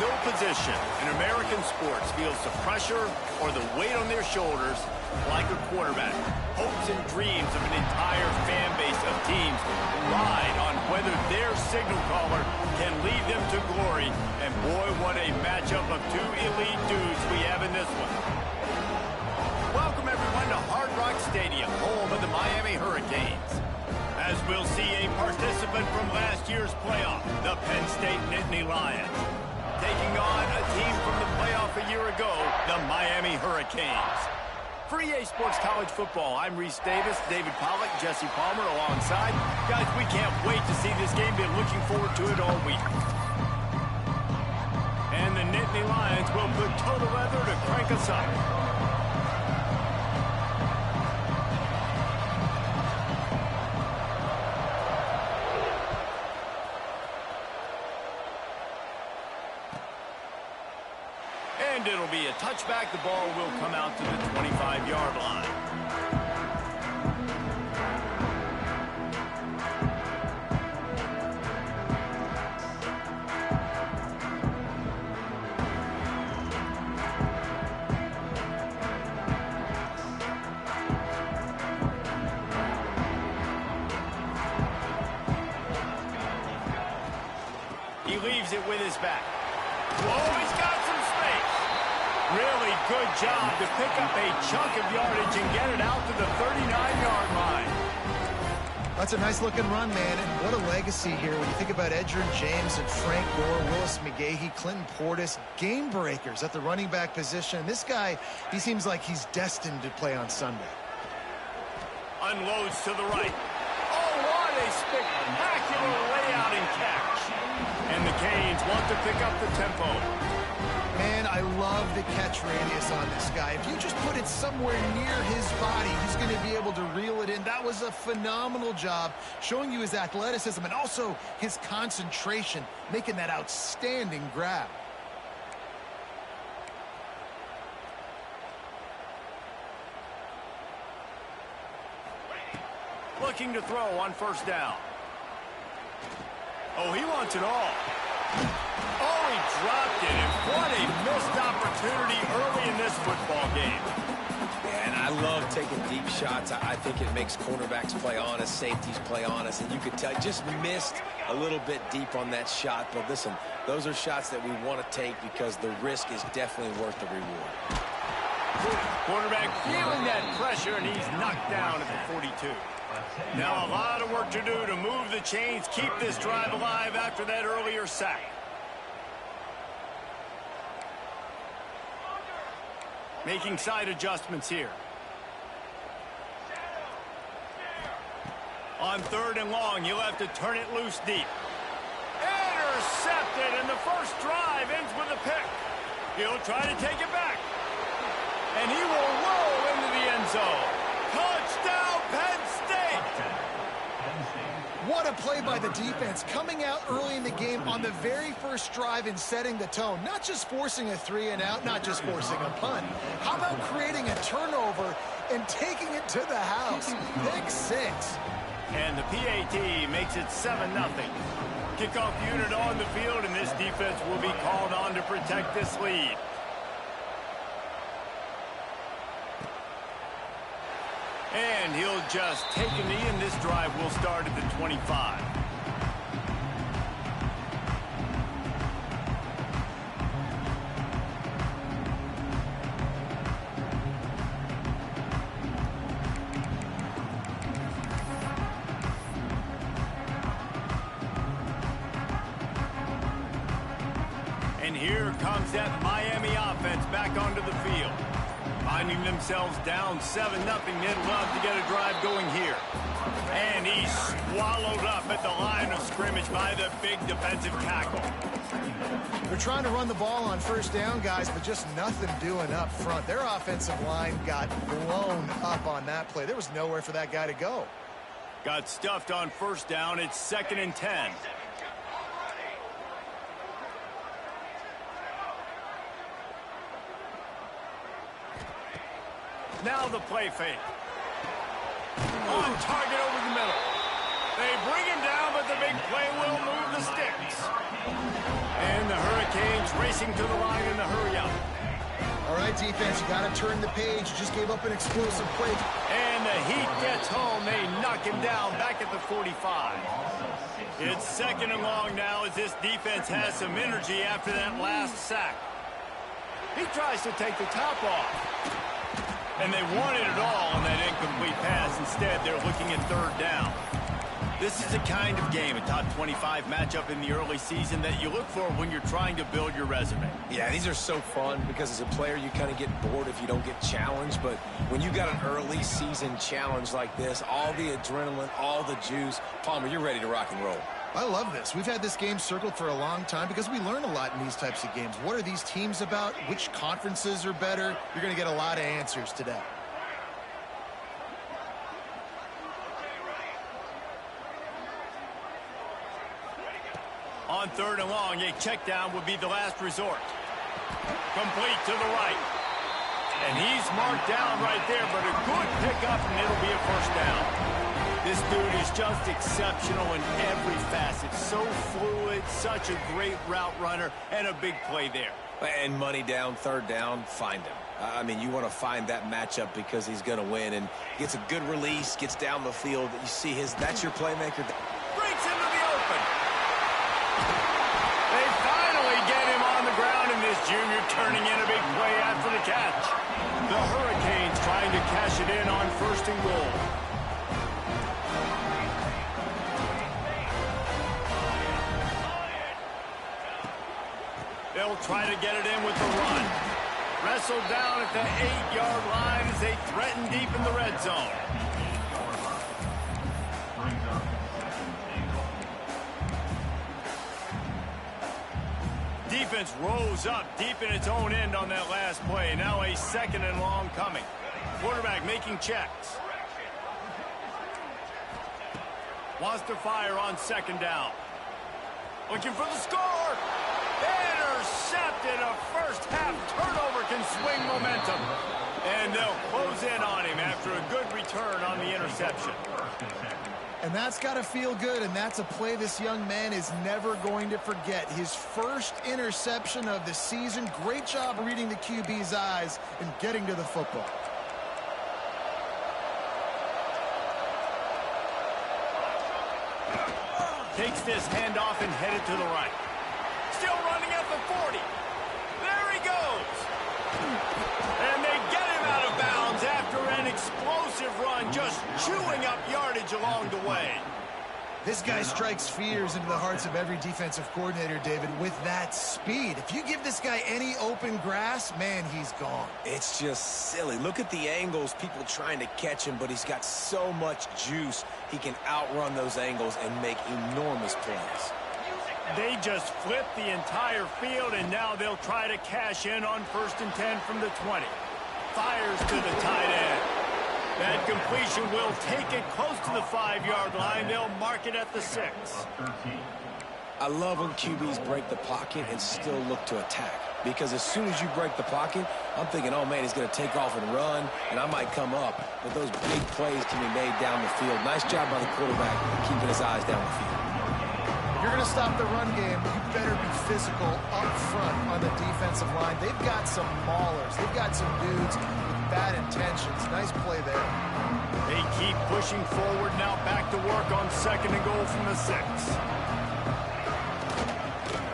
no position in American sports feels the pressure or the weight on their shoulders like a quarterback. Hopes and dreams of an entire fan base of teams ride on whether their signal caller can lead them to glory. And boy, what a matchup of two elite dudes we have in this one. Welcome everyone to Hard Rock Stadium, home of the Miami Hurricanes. As we'll see a participant from last year's playoff, the Penn State Nittany Lions, taking on a team from the playoff a year ago, the Miami Hurricanes. For EA Sports College Football, I'm Reese Davis, David Pollack, Jesse Palmer alongside. Guys, we can't wait to see this game. Been looking forward to it all week. And the Nittany Lions will put total leather to crank us up. And it'll be a touchback. The ball will come out to the 25-yard line. He leaves it with his back. Whoa, he's got some space. Really good job to pick up a chunk of yardage and get it out to the 39-yard line. That's a nice-looking run, man, and what a legacy here. When you think about Edgerrin James and Frank Gore, Willis McGahee, Clinton Portis, game breakers at the running back position. This guy, he seems like he's destined to play on Sunday. Unloads to the right. Oh, what a spectacular layout and catch. And the Canes want to pick up the tempo. Man, I love the catch radius on this guy. If you just put it somewhere near his body, he's going to be able to reel it in. That was a phenomenal job showing you his athleticism and also his concentration, making that outstanding grab. Looking to throw on first down. Oh, he wants it all. Oh, he dropped it, and what a missed opportunity early in this football game. And I love taking deep shots. I think it makes cornerbacks play honest, safeties play honest, and you could tell just missed a little bit deep on that shot. But listen, those are shots that we want to take because the risk is definitely worth the reward. Quarterback feeling that pressure, and he's knocked down at the 42. Now a lot of work to do to move the chains, keep this drive alive after that earlier sack. Making side adjustments here. On third and long, you'll have to turn it loose deep. Intercepted, and the first drive ends with a pick. He'll try to take it back. And he will roll into the end zone. Touchdown, Penn State! What a play by the defense, coming out early in the game on the very first drive and setting the tone. Not just forcing a 3-and-out, not just forcing a punt. How about creating a turnover and taking it to the house? Pick six. And the PAT makes it 7-0. Kickoff unit on the field, and this defense will be called on to protect this lead. And he'll just take a knee, and this drive will start at the 25. And here comes that Miami offense back onto the field. Finding themselves down 7-0, they'd love to get a drive going here. And he's swallowed up at the line of scrimmage by the big defensive tackle. They're trying to run the ball on first down, guys, but just nothing doing up front. Their offensive line got blown up on that play. There was nowhere for that guy to go. Got stuffed on first down. It's 2nd and 10. Now the play fake. On target over the middle. They bring him down, but but the big play will move the sticks. And the Hurricanes racing to the line in the hurry-up. All right, defense, you got to turn the page. You just gave up an explosive play. And the Heat gets home. They knock him down back at the 45. It's second and long now as this defense has some energy after that last sack. He tries to take the top off. And they wanted it all on that incomplete pass. Instead, they're looking at third down. This is the kind of game, a top 25 matchup in the early season, that you look for when you're trying to build your resume. Yeah, these are so fun because as a player, you kind of get bored if you don't get challenged. But when you got an early season challenge like this, all the adrenaline, all the juice, Palmer, you're ready to rock and roll. I love this. We've had this game circled for a long time because we learn a lot in these types of games. What are these teams about? Which conferences are better? You're going to get a lot of answers today. On third and long, a check down would be the last resort. Complete to the right. And he's marked down right there, but a good pickup, and it'll be a first down. This dude is just exceptional in every facet. So fluid, such a great route runner, and a big play there. And money down, third down, find him. I mean, you want to find that matchup because he's going to win, and gets a good release, gets down the field. You see that's your playmaker. Breaks into the open. They finally get him on the ground, and this junior turning in a big play after the catch. The Hurricanes trying to cash it in on first and goal. They'll try to get it in with the run. Wrestled down at the 8-yard line as they threaten deep in the red zone. Defense rose up deep in its own end on that last play. Now a second and long coming. Quarterback making checks. Wants to fire on second down. Looking for the score. Intercepted. A first half turnover can swing momentum. And they'll close in on him after a good return on the interception. And that's got to feel good, and that's a play this young man is never going to forget. His first interception of the season. Great job reading the QB's eyes and getting to the football. Takes this handoff and headed to the right. Still running at the 40. There he goes. And they get him out of bounds after an explosive run, just chewing up yardage along the way. This guy strikes fears into the hearts of every defensive coordinator, David, with that speed. If you give this guy any open grass, man, he's gone. It's just silly. Look at the angles, people trying to catch him, but he's got so much juice. He can outrun those angles and make enormous plays. They just flipped the entire field, and now they'll try to cash in on 1st and 10 from the 20. Fires to the tight end. That completion will take it close to the 5-yard line. They'll mark it at the 6. I love when QBs break the pocket and still look to attack. Because as soon as you break the pocket, I'm thinking, oh, man, he's going to take off and run, and I might come up. But those big plays can be made down the field. Nice job by the quarterback keeping his eyes down the field. If you're going to stop the run game, you better be physical up front on the defensive line. They've got some maulers. They've got some dudes with bad intentions. Nice play there. They keep pushing forward now, back to work on 2nd and goal from the 6.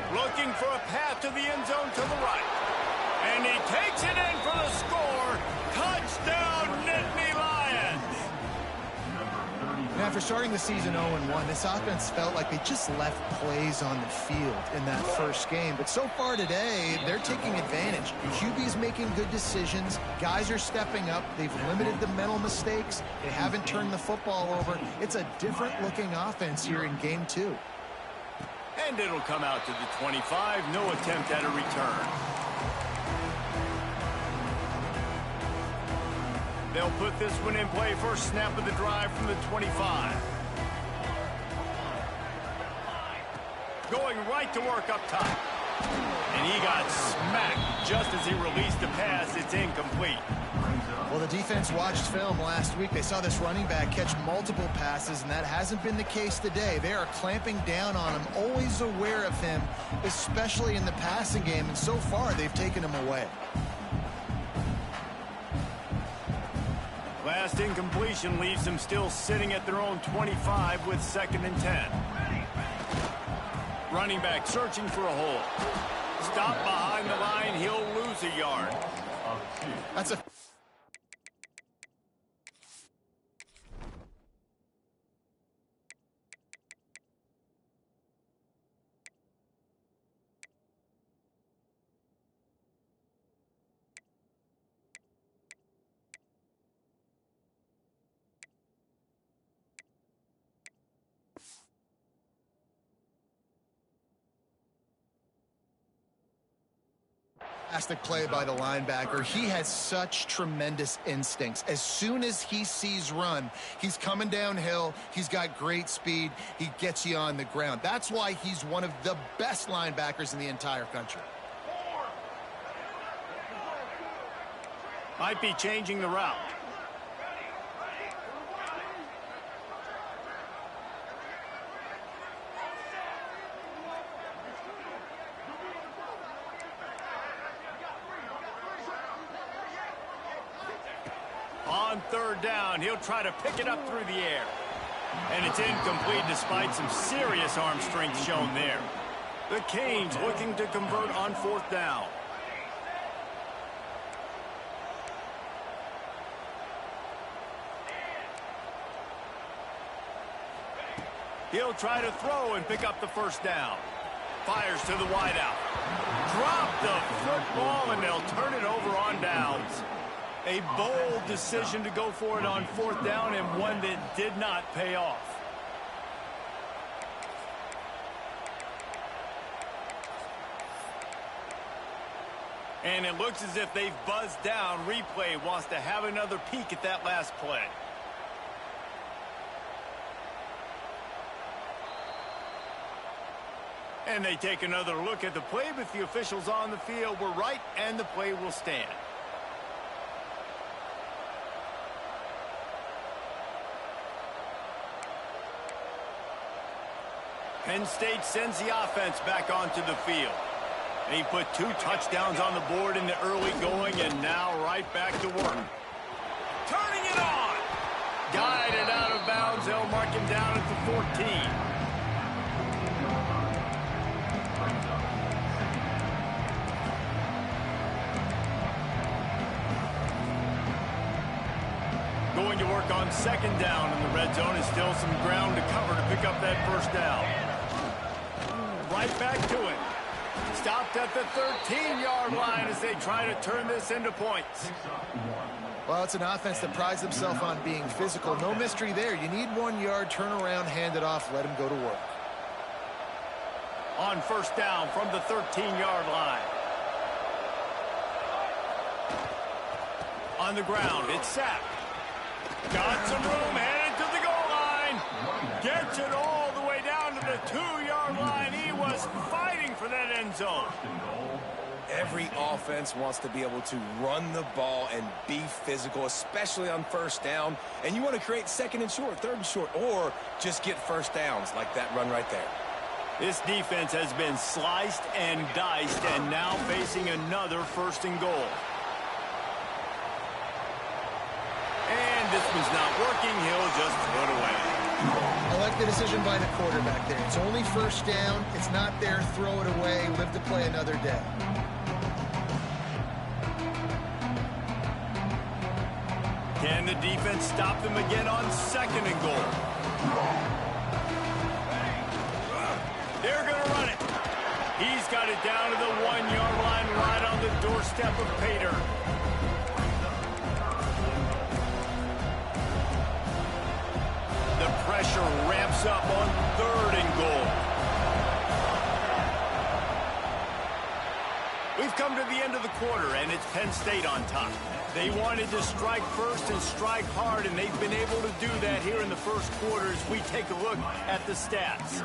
Looking for a path to the end zone to the right. And he takes it in for the score. Touchdown, Nittany Lions. And after starting the season 0-1, this offense felt like they just left plays on the field in that first game. But so far today, they're taking advantage. QB's making good decisions. Guys are stepping up. They've limited the mental mistakes. They haven't turned the football over. It's a different-looking offense here in Game 2. And it'll come out to the 25. No attempt at a return. They'll put this one in play. First snap of the drive from the 25. Going right to work up top. And he got smacked just as he released the pass. It's incomplete. Well, the defense watched film last week. They saw this running back catch multiple passes, and that hasn't been the case today. They are clamping down on him, always aware of him, especially in the passing game, and so far they've taken him away. Last incompletion leaves them still sitting at their own 25 with 2nd and 10. Running back searching for a hole. Stop behind the line. He'll lose a yard. That's a... fantastic play by the linebacker. He has such tremendous instincts. As soon as he sees run, he's coming downhill. He's got great speed. He gets you on the ground. That's why he's one of the best linebackers in the entire country. Might be changing the route. On 3rd down, he'll try to pick it up through the air. And it's incomplete despite some serious arm strength shown there. The Canes looking to convert on 4th down. He'll try to throw and pick up the 1st down. Fires to the wideout. Drop the football, and they'll turn it over on downs. A bold decision to go for it on 4th down, and one that did not pay off. And it looks as if they've buzzed down. Replay wants to have another peek at that last play. And they take another look at the play, but the officials on the field were right, and the play will stand. Penn State sends the offense back onto the field. They put 2 touchdowns on the board in the early going, and now right back to work. Turning it on! Guided out of bounds. They'll mark him down at the 14. Going to work on 2nd down in the red zone, and still some ground to cover to pick up that 1st down. Right back to it. Stopped at the 13-yard line as they try to turn this into points. Well, it's an offense that prides themselves on being physical. No mystery there. You need 1 yard, turn around, hand it off, let him go to work. On 1st down from the 13-yard line. On the ground, it's sacked. Got some room, headed to the goal line. Gets it all the way down to the 2-yard line. He was fighting for that end zone. Every offense wants to be able to run the ball and be physical, especially on 1st down. And you want to create 2nd and short, 3rd and short, or just get 1st downs like that run right there. This defense has been sliced and diced, and now facing another 1st and goal. And this one's not working. He'll just throw it away. I like the decision by the quarterback there. It's only 1st down. It's not there. Throw it away. Live to play another day. Can the defense stop them again on 2nd and goal? They're going to run it. He's got it down to the 1-yard line, right on the doorstep of Pater. The pressure ramps up on 3rd and goal. We've come to the end of the quarter, and it's Penn State on top. They wanted to strike first and strike hard, and they've been able to do that here in the 1st quarter as we take a look at the stats.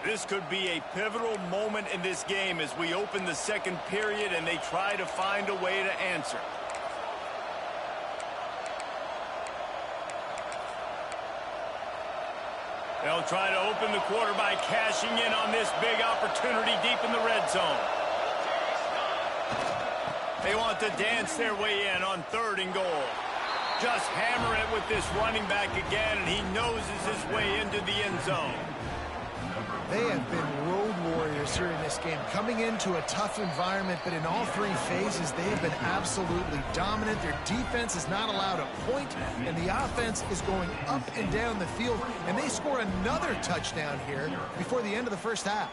This could be a pivotal moment in this game as we open the second period and they try to find a way to answer. They'll try to open the quarter by cashing in on this big opportunity deep in the red zone. They want to dance their way in on 3rd and goal. Just hammer it with this running back again, and he noses his way into the end zone. They have been road warriors here in this game, coming into a tough environment, but in all 3 phases, they have been absolutely dominant. Their defense is not allowed a point, and the offense is going up and down the field, and they score another touchdown here before the end of the first half.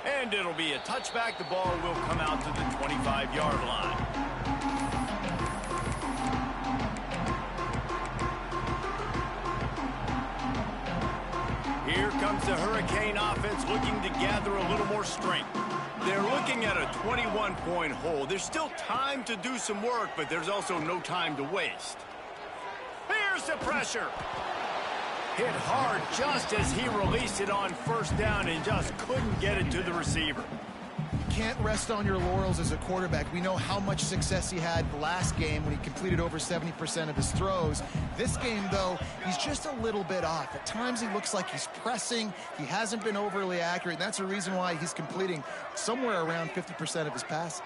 And it'll be a touchback. The ball will come out to the 25-yard line. Here comes the Hurricane offense looking to gather a little more strength. They're looking at a 21-point hole. There's still time to do some work, but there's also no time to waste. Here's the pressure. Hit hard just as he released it on 1st down and just couldn't get it to the receiver. You can't rest on your laurels as a quarterback. We know how much success he had last game when he completed over 70% of his throws. This game, though, he's just a little bit off. At times, he looks like he's pressing. He hasn't been overly accurate, and that's the reason why he's completing somewhere around 50% of his passes.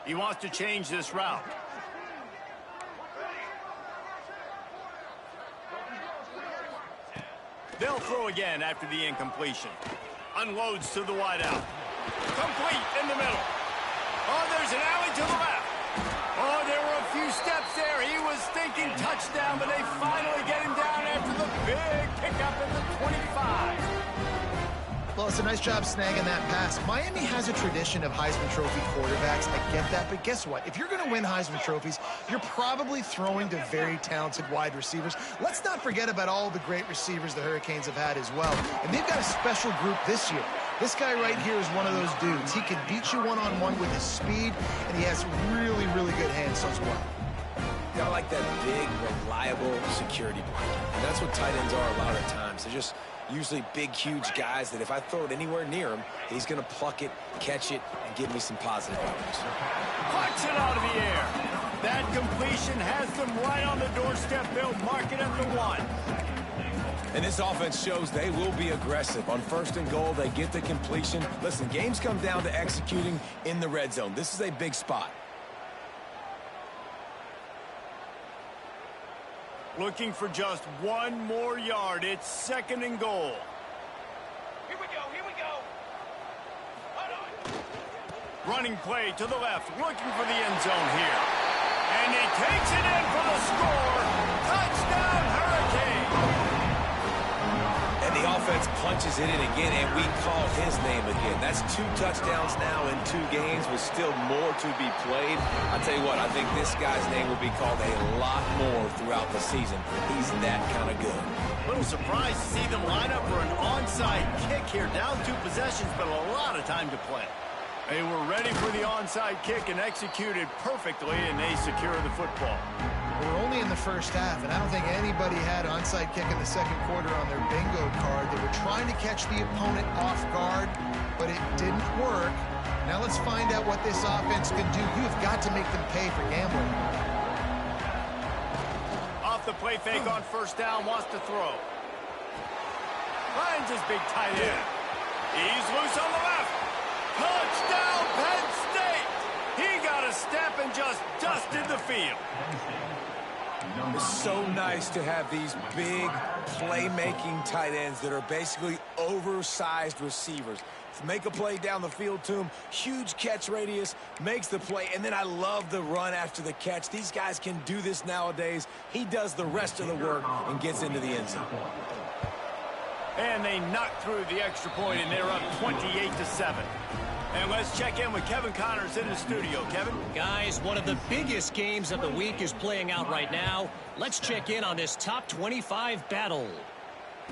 He wants to change this route. They'll throw again after the incompletion. Unloads to the wideout. Complete in the middle. Oh, there's an alley to the left. Oh, there were a few steps there. He was thinking touchdown, but they finally get him down after the big pickup at the 25. Well, it's a nice job snagging that pass. Miami has a tradition of Heisman Trophy quarterbacks. I get that, but guess what? If you're going to win Heisman Trophies, you're probably throwing to very talented wide receivers. Let's not forget about all the great receivers the Hurricanes have had as well. And they've got a special group this year. This guy right here is one of those dudes. He can beat you one-on-one with his speed, and he has really, really good hands as well. I like that big, reliable security blanket. And that's what tight ends are a lot of times. They're just usually big, huge guys that if I throw it anywhere near him, he's going to pluck it, catch it, and give me some positive numbers. Plucks it out of the air. That completion has them right on the doorstep. They'll mark it at the 1. And this offense shows they will be aggressive. On 1st and goal, they get the completion. Listen, games come down to executing in the red zone. This is a big spot. Looking for just 1 more yard. It's 2nd and goal. Here we go, here we go. Hold on. Running play to the left, looking for the end zone here. And he takes it in for the score. Touchdown, Hurricane. And the offense punches it in again, and we call his name again. That's 2 touchdowns now in 2 games with still more to be played. I'll tell you what, I think this guy's name will be called a lot more throughout the season. He's that kind of good. A little surprised to see them line up for an onside kick here. Down 2 possessions, but a lot of time to play. They were ready for the onside kick and executed perfectly, and they secure the football. We're only in the first half, and I don't think anybody had onside kick in the second quarter on their bingo card. They were trying to catch the opponent off guard, but it didn't work. Now let's find out what this offense can do. You've got to make them pay for gambling. Off the play fake on 1st down, wants to throw. Finds his big tight end. He's loose on the left. Touchdown, Penn State! He got a step and just dusted the field. It's so nice to have these big playmaking tight ends that are basically oversized receivers. Make a play down the field to him, huge catch radius, makes the play, and then I love the run after the catch. These guys can do this nowadays. He does the rest of the work and gets into the end zone. And they knock through the extra point, and they're up 28-7. And let's check in with Kevin Connors in the studio. Kevin? Guys, one of the biggest games of the week is playing out right now. Let's check in on this top 25 battle.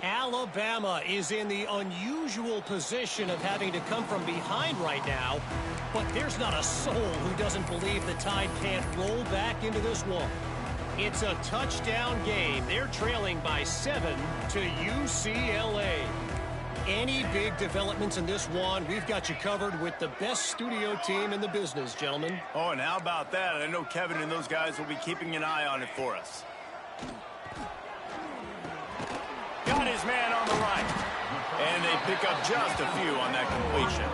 Alabama is in the unusual position of having to come from behind right now, but there's not a soul who doesn't believe the Tide can't roll back into this one. It's a touchdown game. They're trailing by 7 to UCLA. Any big developments in this one, we've got you covered with the best studio team in the business, gentlemen. Oh, and how about that? I know Kevin and those guys will be keeping an eye on it for us. Got his man on the right. And they pick up just a few on that completion.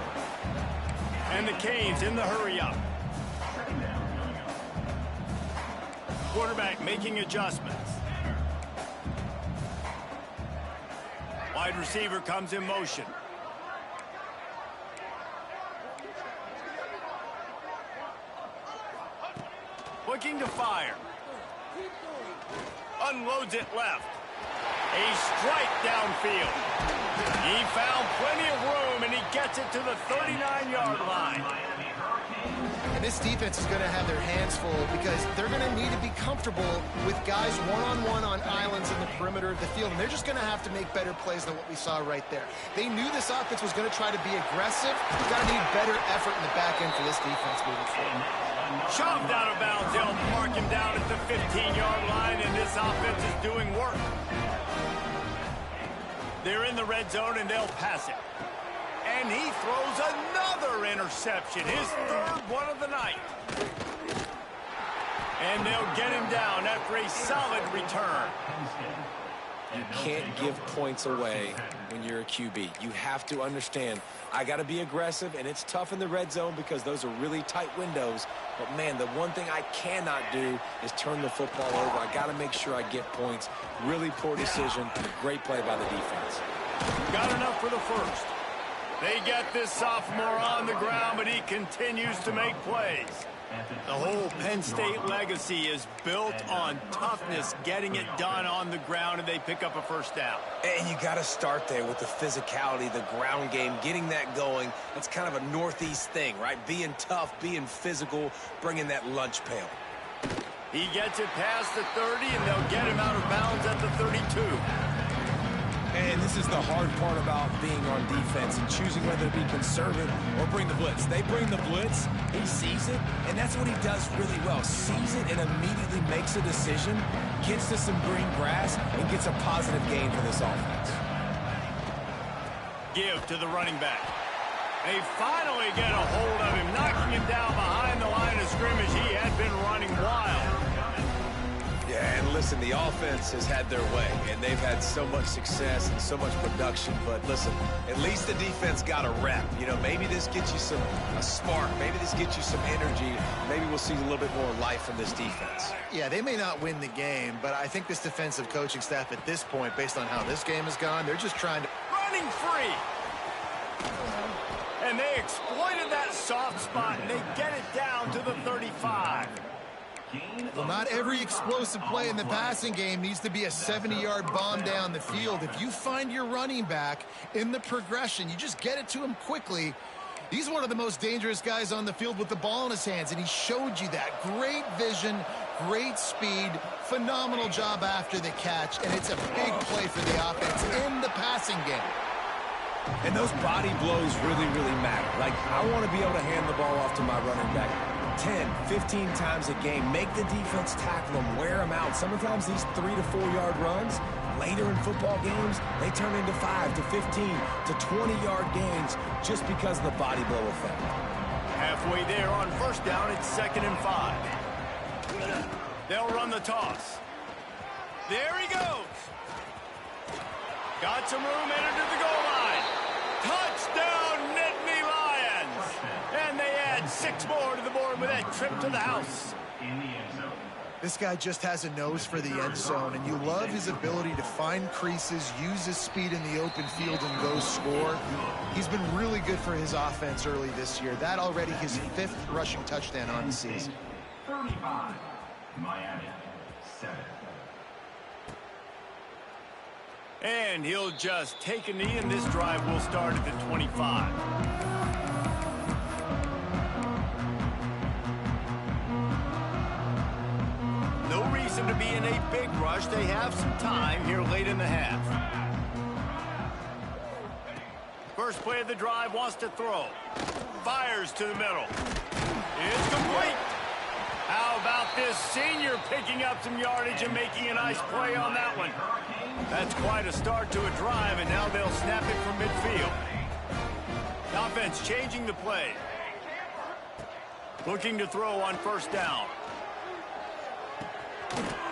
And the Canes in the hurry-up. Quarterback making adjustments. Wide receiver comes in motion. Looking to fire. Unloads it left. A strike downfield. He found plenty of room, and he gets it to the 39-yard line. And this defense is going to have their hands full because they're going to need to be comfortable with guys one-on-one on islands in the perimeter of the field, and they're just going to have to make better plays than what we saw right there. They knew this offense was going to try to be aggressive. You've got to need better effort in the back end for this defense moving forward. Shoved out of bounds. They'll mark him down at the 15-yard line, and this offense is doing work. They're in the red zone, and they'll pass it. And he throws another interception, his third one of the night. And they'll get him down after a solid return. You can't give points away when you're a QB. You have to understand, I got to be aggressive, and it's tough in the red zone because those are really tight windows. But, man, the one thing I cannot do is turn the football over. I got to make sure I get points. Really poor decision. Great play by the defense. Got enough for the first. They get this sophomore on the ground, but he continues to make plays. The whole Penn State legacy is built on toughness, getting it done on the ground, and they pick up a first down. And you got to start there with the physicality, the ground game, getting that going. That's kind of a Northeast thing, right? Being tough, being physical, bringing that lunch pail. He gets it past the 30, and they'll get him out of bounds at the 32. And this is the hard part about being on defense and choosing whether to be conservative or bring the blitz. They bring the blitz, he sees it, and that's what he does really well. Sees it and immediately makes a decision, gets to some green grass, and gets a positive gain for this offense. Give to the running back. They finally get a hold of him, knocking him down behind the line of scrimmage. He had been running wild. Yeah, and listen, the offense has had their way, and they've had so much success and so much production. But listen, at least the defense got a rep. You know, maybe this gets you a spark. Maybe this gets you some energy. Maybe we'll see a little bit more life from this defense. Yeah, they may not win the game, but I think this defensive coaching staff at this point, based on how this game has gone, they're just trying to... Running free! And they exploited that soft spot, and they get it down to the 35. Well, not every explosive play in the passing game needs to be a 70-yard bomb down the field. If you find your running back in the progression, you just get it to him quickly. He's one of the most dangerous guys on the field with the ball in his hands, and he showed you that. Great vision, great speed, phenomenal job after the catch, and it's a big play for the offense in the passing game. And those body blows really, really matter. Like, I want to be able to hand the ball off to my running back 10, 15 times a game. Make the defense tackle them, wear them out. Sometimes these 3 to 4 yard runs, later in football games, they turn into 5 to 15 to 20-yard gains just because of the body blow effect. Halfway there on first down, it's 2nd and 5. They'll run the toss. There he goes. Got some room, entered to the goal line. Touchdown, Nittany Lions. And they add 6 more to the board with that trip to the house. This guy just has a nose for the end zone, and you love his ability to find creases, use his speed in the open field, and go score. He's been really good for his offense early this year. That already his 5th rushing touchdown on the season. 35, Miami, 7. And he'll just take a knee, and this drive will start at the 25. No reason to be in a big rush. They have some time here late in the half. first play of the drive, wants to throw. Fires to the middle. It's complete. How about this senior picking up some yardage and making a nice play on that one? That's quite a start to a drive, and now they'll snap it from midfield. The offense changing the play. Looking to throw on first down.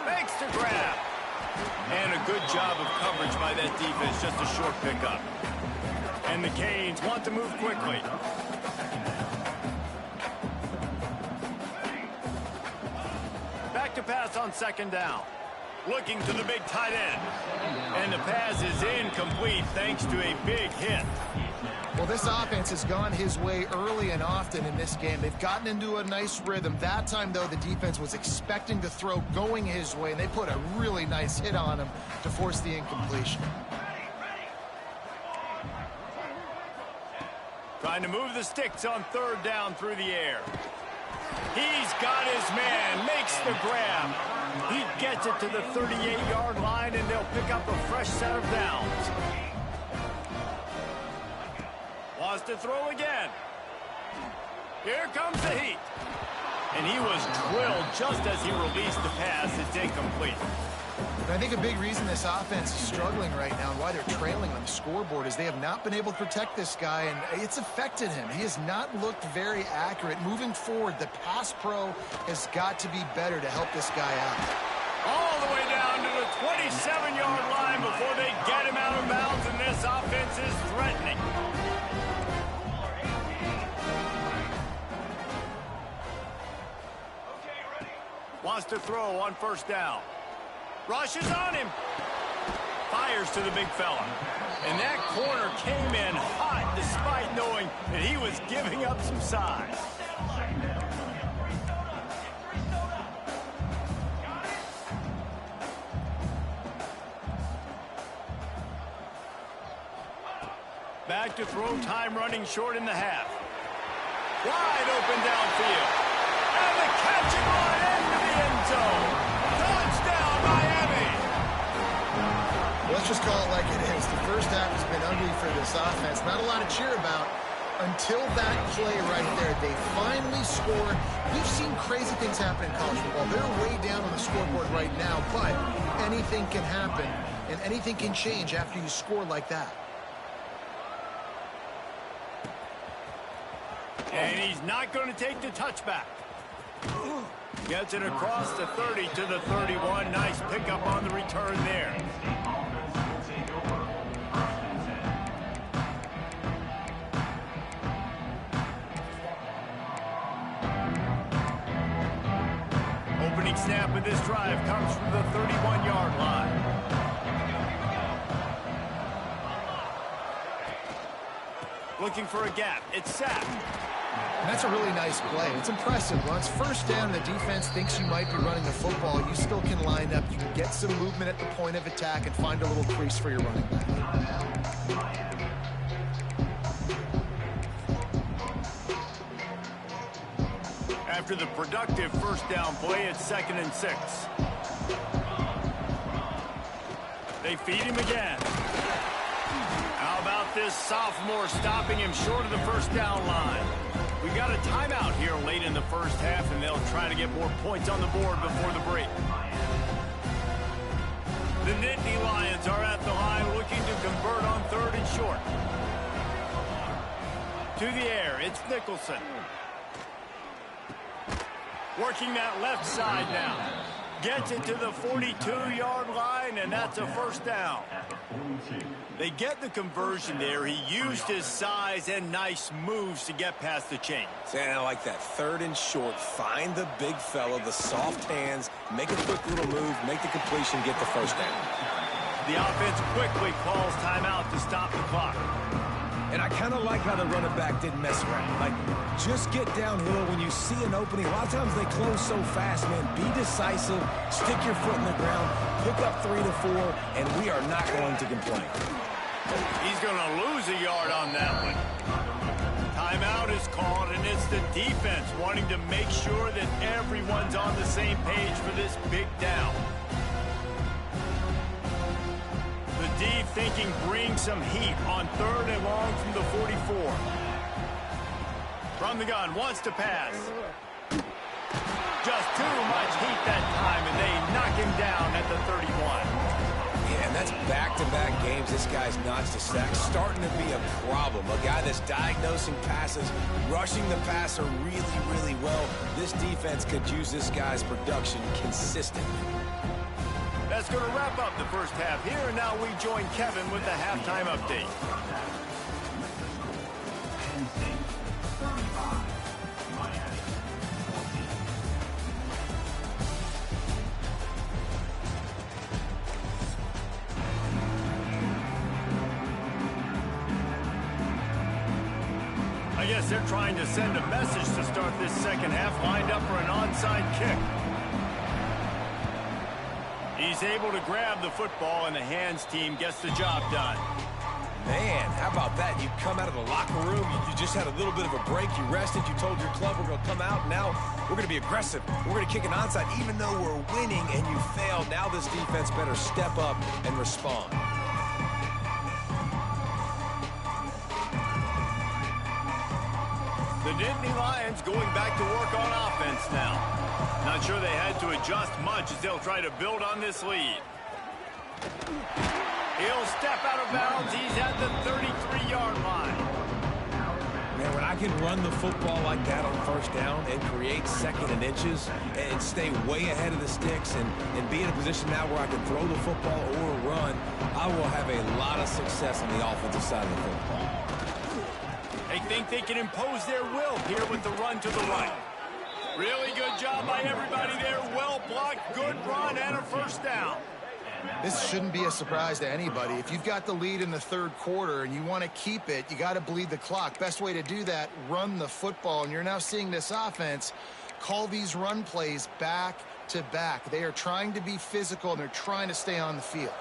Makes the grab. And a good job of coverage by that defense, just a short pickup. And the Canes want to move quickly. Back to pass on second down. Looking to the big tight end. And the pass is incomplete thanks to a big hit. Well, this offense has gone his way early and often in this game. They've gotten into a nice rhythm. That time, though, the defense was expecting the throw going his way, and they put a really nice hit on him to force the incompletion. Trying to move the sticks on third down through the air. He's got his man, makes the grab. He gets it to the 38-yard line, and they'll pick up a fresh set of downs. Wants to throw again. Here comes the heat. And he was drilled just as he released the pass. It's incomplete. And I think a big reason this offense is struggling right now and why they're trailing on the scoreboard is they have not been able to protect this guy, and it's affected him. He has not looked very accurate. Moving forward, the pass pro has got to be better to help this guy out. All the way down to the 27-yard line before they get him out of bounds, and this offense is threatening. Wants to throw on first down. Rushes on him. Fires to the big fella. And that corner came in hot despite knowing that he was giving up some size. Back to throw time, running short in the half. Wide open downfield. And the catching line into the end zone. Touchdown, Miami. Let's just call it like it is. The first half has been ugly for this offense. Not a lot to cheer about until that play right there. They finally scored. We've seen crazy things happen in college football. They're way down on the scoreboard right now, but anything can happen, and anything can change after you score like that. And he's not going to take the touchback. Gets it across the 30 to the 31. Nice pickup on the return there. Opening snap of this drive comes from the 31-yard line. Looking for a gap. It's sacked. And that's a really nice play. It's impressive. Once first down, the defense thinks you might be running the football. You still can line up. You can get some movement at the point of attack and find a little crease for your running back. After the productive first down play, it's 2nd and 6. They feed him again. How about this sophomore stopping him short of the first down line? We got a timeout here late in the first half, and they'll try to get more points on the board before the break. The Nittany Lions are at the line looking to convert on 3rd and short. To the air, it's Nicholson. Working that left side now. Gets it to the 42-yard line, and that's a first down. They get the conversion there. He used his size and nice moves to get past the chains. And I like that. 3rd and short. Find the big fella, the soft hands, make a quick little move, make the completion, get the first down. The offense quickly calls timeout to stop the clock. And I kind of like how the running back didn't mess around. Like, just get downhill when you see an opening. A lot of times they close so fast, man. Be decisive, stick your foot in the ground, pick up 3 to 4, and we are not going to complain. He's going to lose a yard on that one. Timeout is called, and it's the defense wanting to make sure that everyone's on the same page for this big down. The defense thinking bring some heat on 3rd and long from the 44. From the gun, wants to pass. Just too much heat that time, and they knock him down at the 31. Yeah, and that's back-to-back games this guy's notched a sack. Starting to be a problem. A guy that's diagnosing passes, rushing the passer really, really well. This defense could use this guy's production consistently. That's going to wrap up the first half here, and now we join Kevin with the halftime update. I guess they're trying to send a message to start this second half, lined up for an onside kick. He's able to grab the football, and the hands team gets the job done. Man, how about that? You come out of the locker room, you just had a little bit of a break, you rested, you told your club we're going to come out, now we're going to be aggressive. We're going to kick an onside, even though we're winning and you failed. Now this defense better step up and respond. The Nittany Lions going back to work on offense now. Not sure they had to adjust much as they'll try to build on this lead. He'll step out of bounds. He's at the 33-yard line. Man, when I can run the football like that on first down and create second and inches and stay way ahead of the sticks and be in a position now where I can throw the football or run, I will have a lot of success on the offensive side of the football. They think they can impose their will here with the run to the right. Really good job by everybody there. Well blocked, good run, and a first down. This shouldn't be a surprise to anybody. If you've got the lead in the third quarter and you want to keep it, you got to bleed the clock. Best way to do that, run the football. And you're now seeing this offense call these run plays back to back. They are trying to be physical, and they're trying to stay on the field.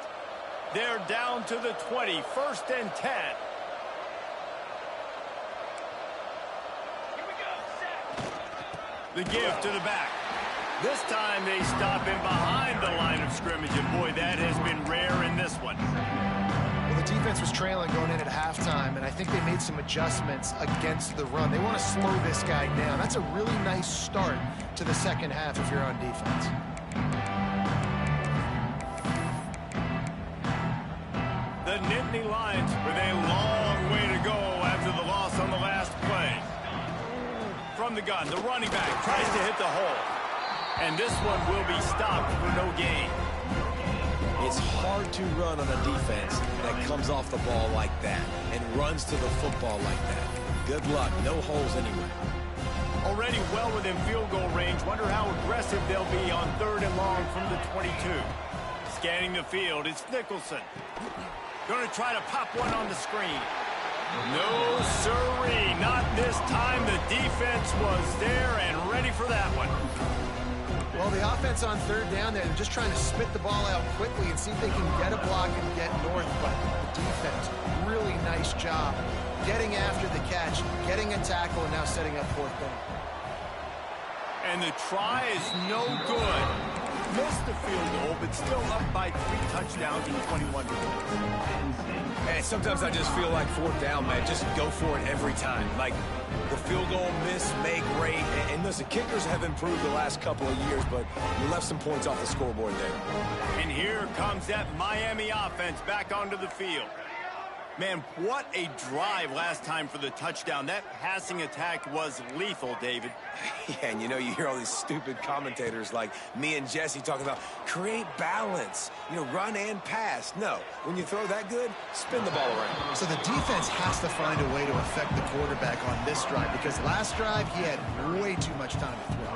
They're down to the 20, 1st and 10. The give to the back. This time they stop him behind the line of scrimmage, and boy, that has been rare in this one. Well, the defense was trailing going in at halftime, and I think they made some adjustments against the run. They want to slow this guy down. That's a really nice start to the second half if you're on defense. The Nittany Lions with a long way to go after the loss on the last play. From the gun, the running back tries to hit the hole. And this one will be stopped for no gain. It's hard to run on a defense that comes off the ball like that and runs to the football like that. Good luck. No holes anywhere. Already well within field goal range. Wonder how aggressive they'll be on 3rd and long from the 22. Scanning the field, it's Nicholson. Going to try to pop one on the screen. No, sirree. Not this time. The defense was there and ready for that one. Well, the offense on 3rd down there, they're just trying to spit the ball out quickly and see if they can get a block and get north. But the defense, really nice job getting after the catch, getting a tackle, and now setting up 4th down. And the try is no good. Missed the field goal, but still up by 3 touchdowns and 21 points. Man, sometimes I just feel like 4th down, man. Just go for it every time. Like, the field goal miss, make rate. And listen, kickers have improved the last couple of years, but you left some points off the scoreboard there. And here comes that Miami offense back onto the field. Man, what a drive last time for the touchdown. That passing attack was lethal, David. Yeah, and you know, you hear all these stupid commentators like me and Jesse talking about create balance, you know, run and pass. No, when you throw that good, spin the ball around. So the defense has to find a way to affect the quarterback on this drive, because last drive he had way too much time to throw.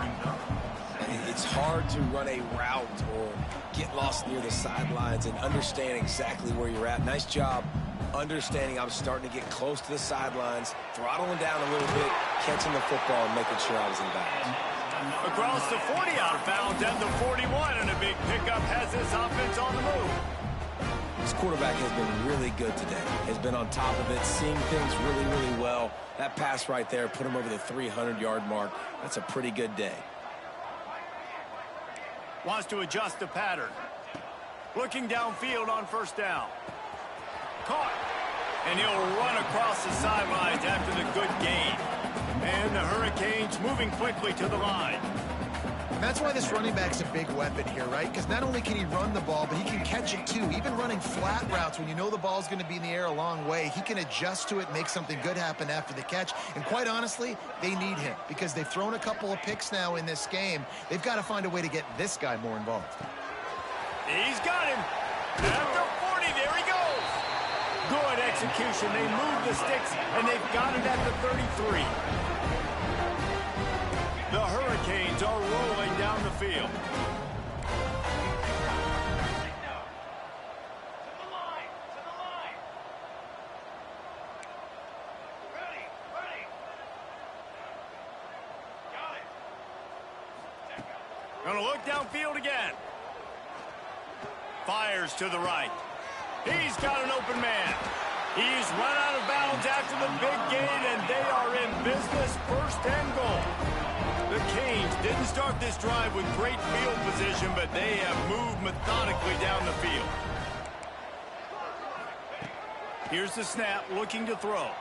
It's hard to run a route or get lost near the sidelines and understand exactly where you're at. Nice job understanding I was starting to get close to the sidelines, throttling down a little bit, catching the football and making sure I was in bounds. Across the 40 out of bounds at the 41, and a big pickup has this offense on the move. This quarterback has been really good today. Has been on top of it, seeing things really, really well. That pass right there put him over the 300-yard mark. That's a pretty good day. Wants to adjust the pattern. Looking downfield on 1st down. Caught. And he'll run across the sidelines after the good gain. And the Hurricanes moving quickly to the line. That's why this running back's a big weapon here, right? Because not only can he run the ball, but he can catch it too. Even running flat routes when you know the ball's going to be in the air a long way, he can adjust to it, make something good happen after the catch. And quite honestly, they need him because they've thrown a couple of picks now in this game. They've got to find a way to get this guy more involved. He's got him. After 40, there he goes. Good execution. They move the sticks, and they've got it at the 33. The Hurricanes are rolling down the field. Gonna look downfield again. Fires to the right. He's got an open man. He's run out of bounds after the big gain, and they are in business, first and goal. The Canes didn't start this drive with great field position, but they have moved methodically down the field. Here's the snap, looking to throw.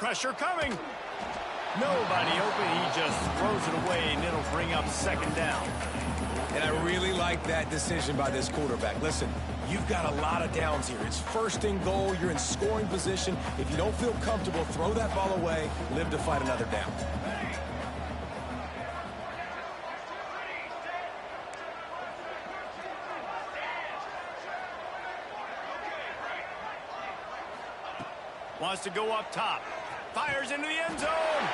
Pressure coming. Nobody open. He just throws it away, and it'll bring up second down. And I really like that decision by this quarterback. Listen, you've got a lot of downs here. It's first and goal. You're in scoring position. If you don't feel comfortable, throw that ball away. Live to fight another down. Wants to go up top. Fires into the end zone.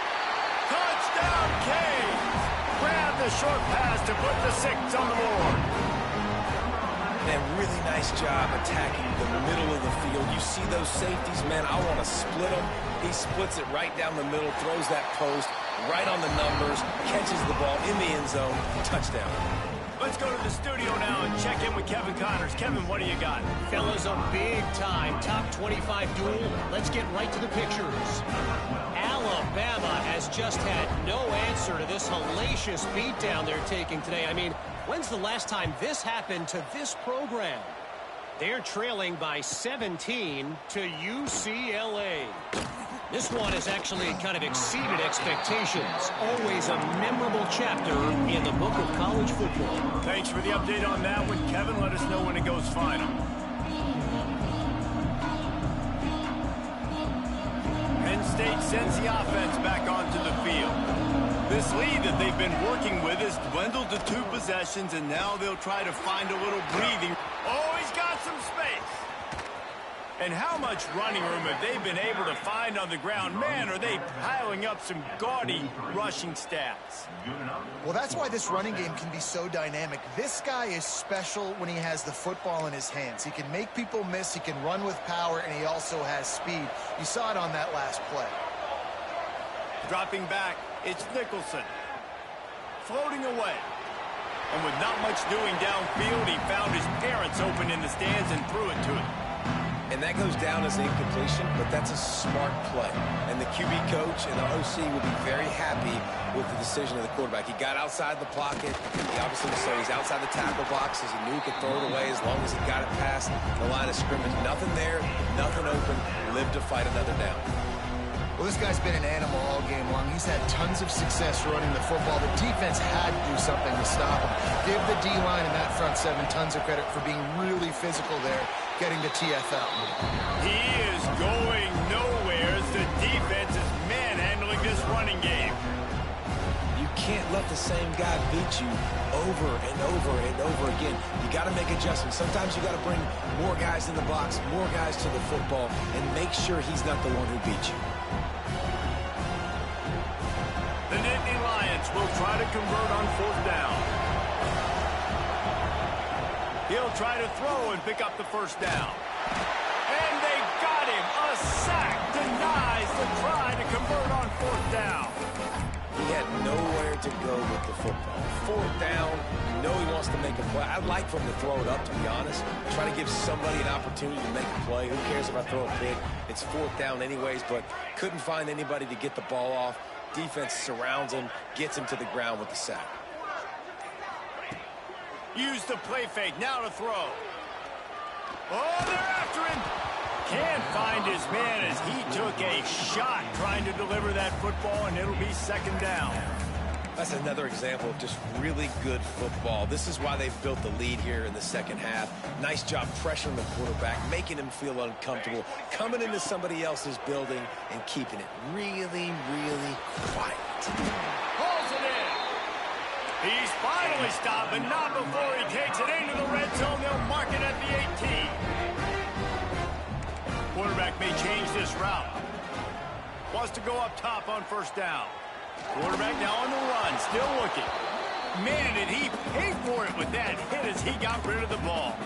Touchdown, Canes. Grab the short pass to put the 6 on the board. And really nice job attacking the middle of the field. You see those safeties, man, I want to split them. He splits it right down the middle, throws that post, right on the numbers, catches the ball in the end zone, touchdown. Let's go to the studio now and check in with Kevin Connors. Kevin, what do you got? Fellas, a big-time top 25 duel. Let's get right to the pictures. Alabama has just had no answer to this hellacious beatdown they're taking today. I mean, when's the last time this happened to this program? They're trailing by 17 to UCLA. This one has actually kind of exceeded expectations. Always a memorable chapter in the book of college football. Thanks for the update on that one, Kevin. Let us know when it goes final. Penn State sends the offense back onto the field. This lead that they've been working with has dwindled to 2 possessions, and now they'll try to find a little breathing. Oh, he's got some space. And how much running room have they been able to find on the ground? Man, are they piling up some gaudy rushing stats. Well, that's why this running game can be so dynamic. This guy is special when he has the football in his hands. He can make people miss, he can run with power, and he also has speed. You saw it on that last play. Dropping back, it's Nicholson. Floating away. And with not much doing downfield, he found his parents open in the stands and threw it to him. And that goes down as an incompletion, but that's a smart play. And the QB coach and the OC will be very happy with the decision of the quarterback. He got outside the pocket. He obviously so he's outside the tackle boxes. He knew he could throw it away as long as he got it past the line of scrimmage. Nothing there, nothing open. Live to fight another down. Well, this guy's been an animal all game long. He's had tons of success running the football. The defense had to do something to stop him. Give the D-line and that front 7 tons of credit for being really physical there, getting to TFL. He is going nowhere as the defense is manhandling this running game. You can't let the same guy beat you over and over and over again. You got to make adjustments. Sometimes you got to bring more guys in the box, more guys to the football, and make sure he's not the one who beat you. The Nittany Lions will try to convert on 4th down. He'll try to throw and pick up the first down. And they got him. A sack denies the try to convert on 4th down. He had nowhere to go with the football. 4th down, you know he wants to make a play. I'd like for him to throw it up, to be honest. Try to give somebody an opportunity to make a play. Who cares if I throw a pick? It's 4th down anyways, but couldn't find anybody to get the ball off. Defense surrounds him, gets him to the ground with the sack. Use the play fake, now to throw. Oh, they're after him. Can't find his man as he took a shot trying to deliver that football, and it'll be second down. That's another example of just really good football. This is why they've built the lead here in the second half. Nice job pressuring the quarterback, making him feel uncomfortable, coming into somebody else's building and keeping it really, really quiet. Pulls it in. He's finally stopped, but not before he takes it into the red zone. They'll mark it at the 18. Quarterback may change this route. Wants to go up top on first down. Quarterback now on the run, still looking. Man, did he pay for it with that hit as he got rid of the ball.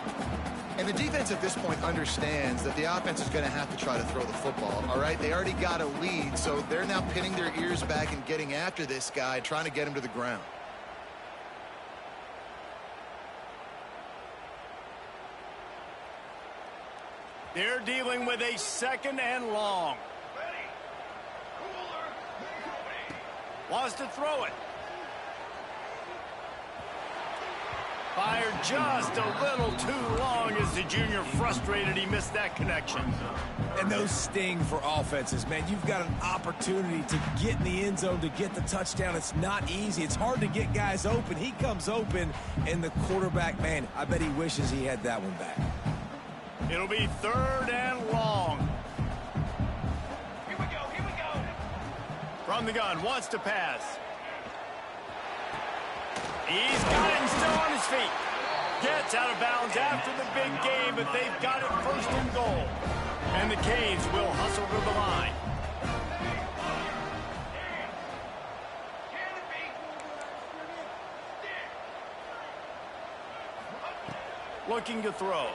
And the defense at this point understands that the offense is going to have to try to throw the football, all right? They already got a lead, so they're now pinning their ears back and getting after this guy, trying to get him to the ground. They're dealing with a second and long. Wants to throw it. Fired just a little too long as the junior frustrated he missed that connection. And those sting for offenses, man. You've got an opportunity to get in the end zone, to get the touchdown. It's not easy. It's hard to get guys open. He comes open, and the quarterback, man, I bet he wishes he had that one back. It'll be third and long. Here we go, here we go. From the gun, wants to pass. He's got it and still on his feet. Gets out of bounds after the big game, but they've got it first and goal. And the Canes will hustle to the line. Looking to throw.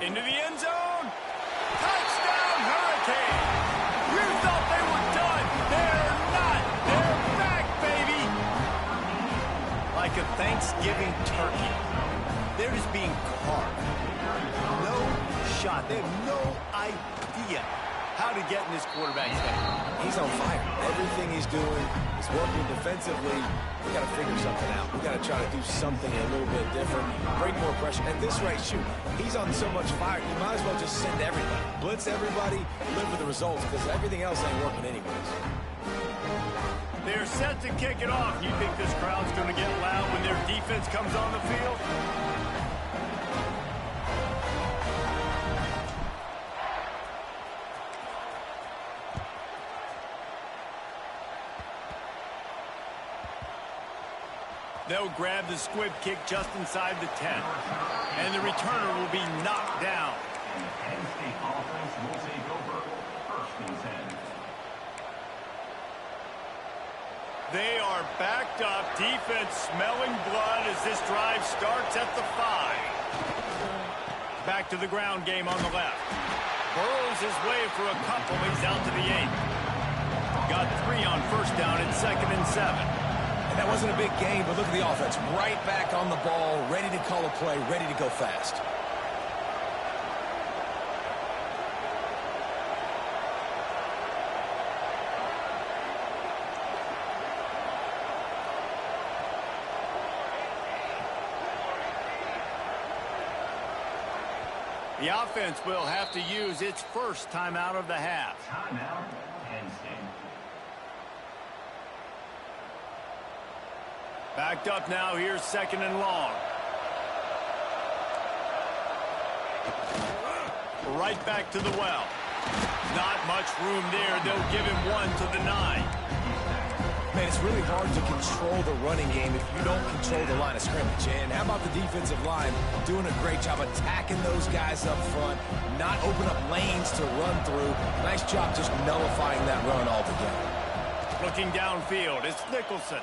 Into the end zone. Touchdown, Hurricane. You thought they were done. They're not. They're back, baby. Like a Thanksgiving turkey. They're just being carved. No shot. They have no idea how to get in this quarterback's head. He's on fire. Everything he's doing is working defensively. We got to figure something out. We got to try to do something a little bit different. Bring more pressure. At this rate, shoot, he's on so much fire, you might as well just send everybody. Blitz everybody, live with the results, because everything else ain't working anyways. They're set to kick it off. You think this crowd's going to get loud when their defense comes on the field? They'll grab the squib kick just inside the 10. And the returner will be knocked down. And the Penn State offense will take over. First and 10. They are backed up. Defense smelling blood as this drive starts at the 5. Back to the ground game on the left. Burrows his way for a couple. He's out to the 8. Got 3 on first down at 2nd and 7. And that wasn't a big game, but look at the offense. Right back on the ball, ready to call a play, ready to go fast. The offense will have to use its first timeout of the half. Timeout, Penn State. Backed up now, here's 2nd and long. Right back to the well. Not much room there. They'll give him 1 to the 9. Man, it's really hard to control the running game if you don't control the line of scrimmage. And how about the defensive line doing a great job attacking those guys up front, not open up lanes to run through. Nice job just nullifying that run altogether. Looking downfield, it's Nicholson.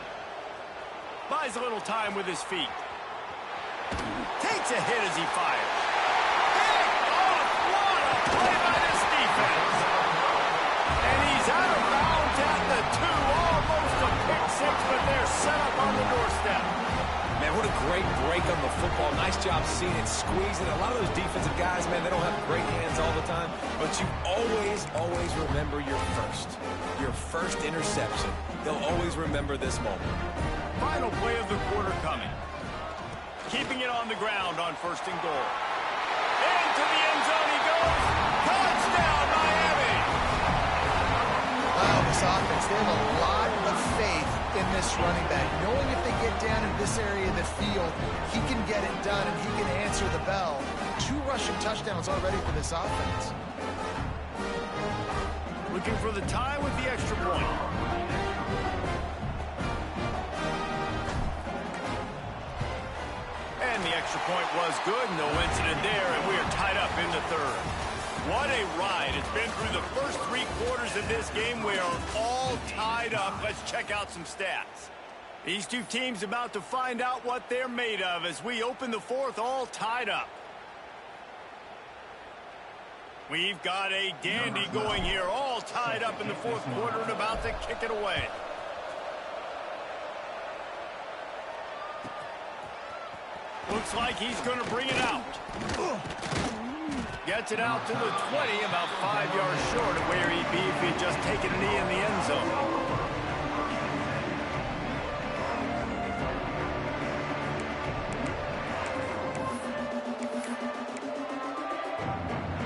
Buys a little time with his feet. Takes a hit as he fires. What a play by this defense. And he's out of bounds at the 2. Almost a pick 6, but they're set up on the doorstep. Man, what a great break on the football. Nice job seeing it, squeezing. A lot of those defensive guys, man, they don't have great hands all the time, but you always remember your first interception. They'll always remember this moment. Final play of the quarter coming. Keeping it on the ground on 1st and goal. And into the end zone he goes. Touchdown, Miami. Wow, this offense, they have a lot of faith in this running back. Knowing if they get down in this area of the field, he can get it done and he can answer the bell. 2 rushing touchdowns already for this offense. Looking for the tie with the extra point. And the extra point was good. No incident there, and we are tied up in the third. What a ride. It's been through the first 3 quarters of this game. We are all tied up. Let's check out some stats. These 2 teams about to find out what they're made of as we open the fourth all tied up. We've got a dandy going here, all tied up in the fourth quarter and about to kick it away. Looks like he's going to bring it out. Gets it out to the 20, about 5 yards short of where he'd be if he'd just taken a knee in the end zone.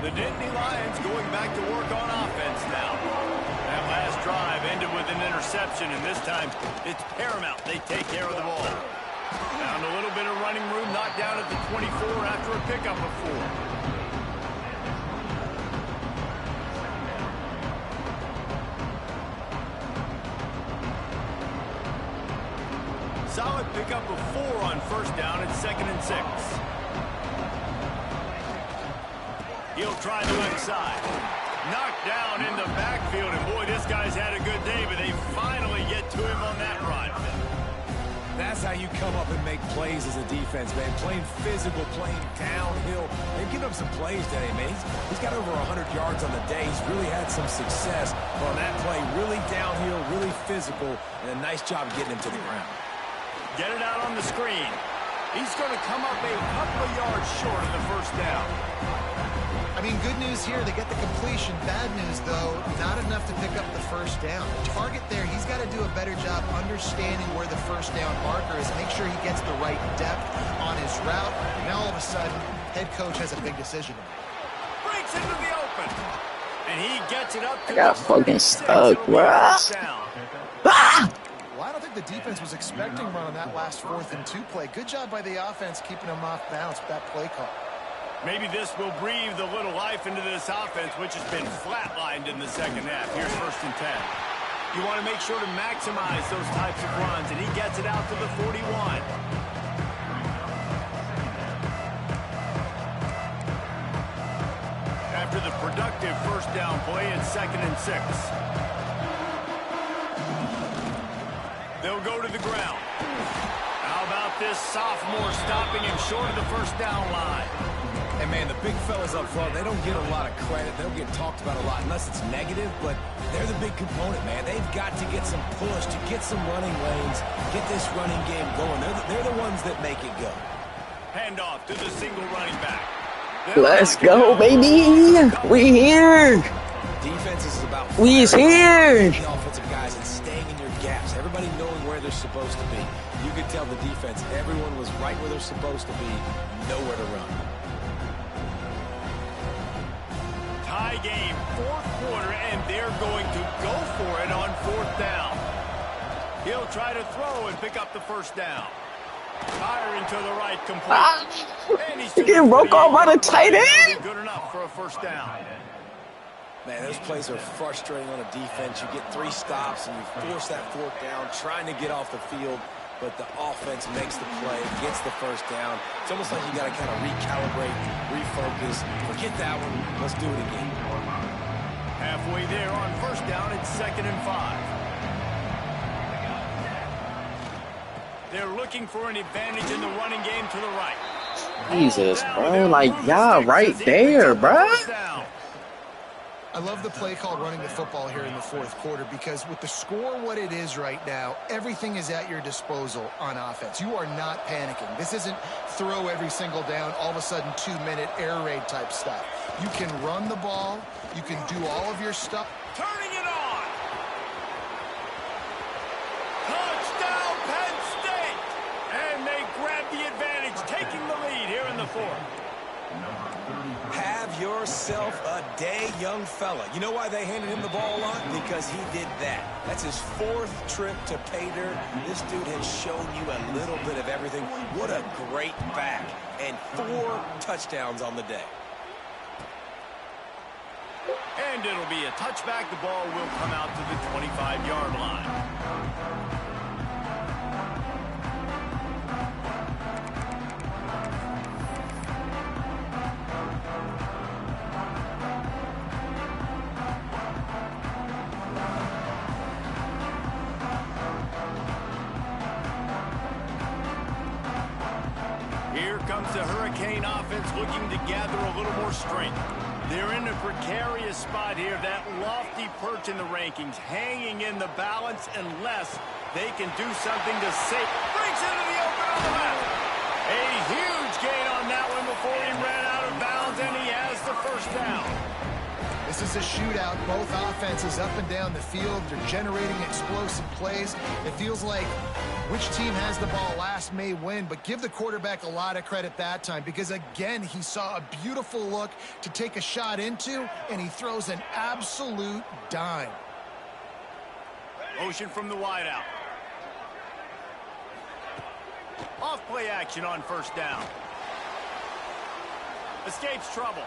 The Nittany Lions going back to work on offense now. That last drive ended with an interception, and this time it's paramount they take care of the ball. Found a little bit of running room, knocked down at the 24 after a pickup of 4. Solid pickup of 4 on first down and 2nd and 6. He'll try the left side. Knocked down in the backfield, and boy, this guy's had a good day, but they finally get to him on that run. That's how you come up and make plays as a defense, man. Playing physical, playing downhill. They've given up some plays today, man. He's got over 100 yards on the day. He's really had some success on that play. Really downhill, really physical, and a nice job getting him to the ground. Get it out on the screen. He's going to come up a couple of yards short of the first down. I mean, good news here, they get the completion. Bad news, though, not enough to pick up the first down. The target there, he's got to do a better job understanding where the first down marker is, make sure he gets the right depth on his route. Now, all of a sudden, head coach has a big decision to make. Breaks into the open. And he gets it up to I got fucking stuck, bruh. Well, I don't think the defense was expecting run on that last 4th and 2 play. Good job by the offense keeping him off balance with that play call. Maybe this will breathe a little life into this offense, which has been flatlined in the second half. Here's 1st and 10. You want to make sure to maximize those types of runs, and he gets it out to the 41. After the productive first down play, it's 2nd and 6. They'll go to the ground. How about this sophomore stopping him short of the first down line? And, man, the big fellas up front, they don't get a lot of credit. They don't get talked about a lot unless it's negative, but they're the big component, man. They've got to get some push, to get some running lanes, get this running game going. They're the ones that make it go. Handoff to the single running back. Let's go, baby. We here. Defense is about We's here. the offensive guys and staying in your gaps. Everybody knowing where they're supposed to be. You could tell the defense, everyone was right where they're supposed to be, nowhere to run. Tie game, 4th quarter, and they're going to go for it on 4th down. He'll try to throw and pick up the first down. Firing to the right, complete. And he's Getting broke off by the tight end. Good enough for a first down. Man, those plays are frustrating on a defense. You get 3 stops and you force that 4th down, trying to get off the field, but the offense makes the play, gets the first down. It's almost like you got to kind of recalibrate, refocus. Forget that one. Let's do it again. Halfway there on first down, it's 2nd and 5. They're looking for an advantage in the running game to the right. Jesus, bro. Like, y'all right there, bro. I love the play called running the football here in the 4th quarter because with the score what it is right now, everything is at your disposal on offense. You are not panicking. This isn't throw every single down, all of a sudden 2-minute air raid type stuff. You can run the ball. You can do all of your stuff. Turning it on. Touchdown, Penn State. And they grab the advantage, taking the lead here in the 4th. Have yourself a day, young fella. You know why they handed him the ball a lot? Because he did that. That's his 4th trip to pay dirt. This dude has shown you a little bit of everything. What a great back. And 4 touchdowns on the day. And it'll be a touchback. The ball will come out to the 25-yard line. Here comes the Hurricane offense looking to gather a little more strength. They're in a precarious spot here, that lofty perch in the rankings, hanging in the balance unless they can do something to save. Brings into the open on the left. A huge gain on that one before he ran out of bounds, and he has the first down. This is a shootout. Both offenses up and down the field. They're generating explosive plays. It feels like which team has the ball last may win, but give the quarterback a lot of credit that time because, again, he saw a beautiful look to take a shot into, and he throws an absolute dime. Motion from the wideout. Off play action on first down. Escapes trouble.